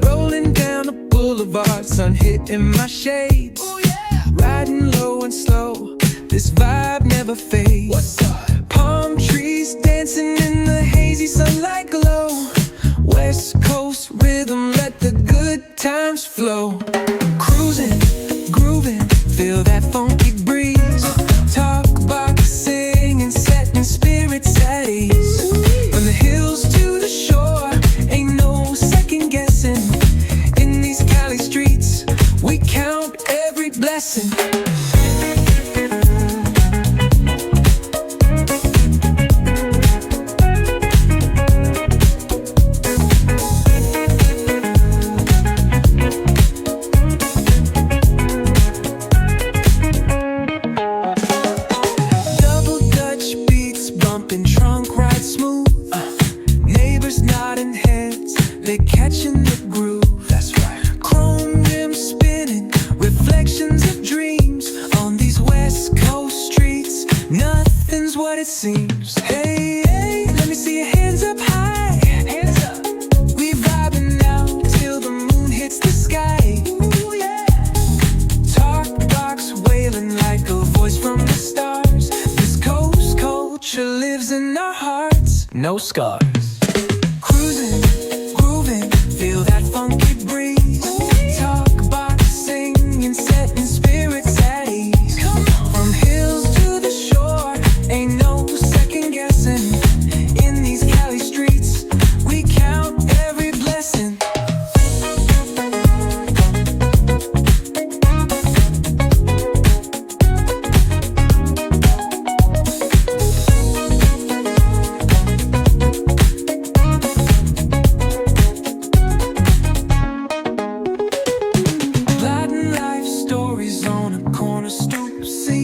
Rolling down the boulevard, sun hitting my shades. Riding low and slow, this vibe never fades. What's up? Palm trees dancing in the hazy sunlight glow. West Coast rhythm, let the good times flow. Cruising, grooving, feel that funky breeze. Talk about singing, setting spirits at ease. From the hills to the shore, ain't no second guessing. In these Cali streets, we count every blessing. Trunk ride smooth, neighbors nodding heads, they catching the groove. That's right. Chrome rims spinning, reflections of dreams on these West Coast streets. Nothing's what it seems. Hey, hey, let me see your hands up high. Hands up. We vibing now till the moon hits the sky. Ooh, yeah. Talk box wailing like a voice from the stars. This coast culture lives in our hearts, No scars. cruising, grooving, feel that funky breeze. Talk about singing, setting spirits at ease. From hills to the shore, ain't no second guessing. In these Cali streets, we count every blessing.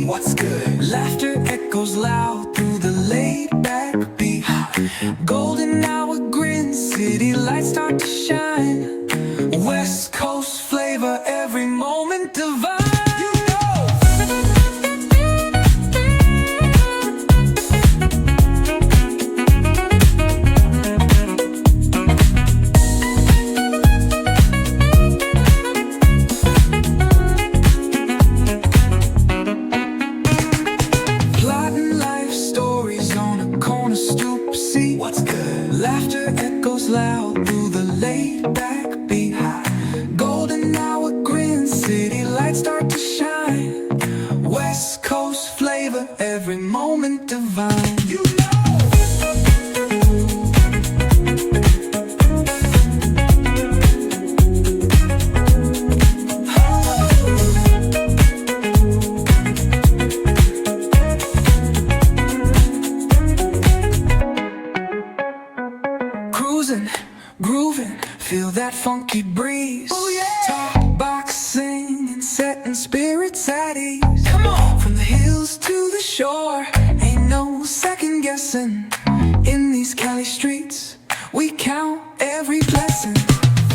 What's good? Laughter echoes loud through the laid-back beat. Golden hour grin, city lights start to shine. West Coast flavor, every moment divine. What's good? Laughter echoes loud through the laid-back beat. Golden hour grin, city lights start to shine. West Coast flavor, every moment divine. You know. Cruising, grooving, feel that funky breeze. Oh yeah. Talk box singing, setting spirits at ease. Come on. From the hills to the shore, ain't no second guessing. In these Cali streets, we count every blessing.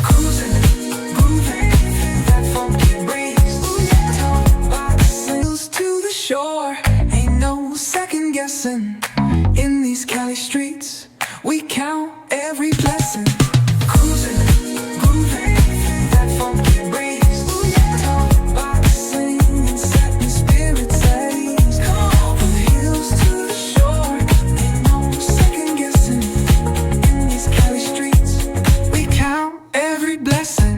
Cruising, grooving, feel that funky breeze. Talk box singing to the shore, ain't no second guessing. In these Cali streets, we count every blessing. Cruising, grooving, that funky breeze. Talk box singing, setting spirits at ease. From the hills to the shore, ain't no second guessing. In these Cali streets, we count every blessing.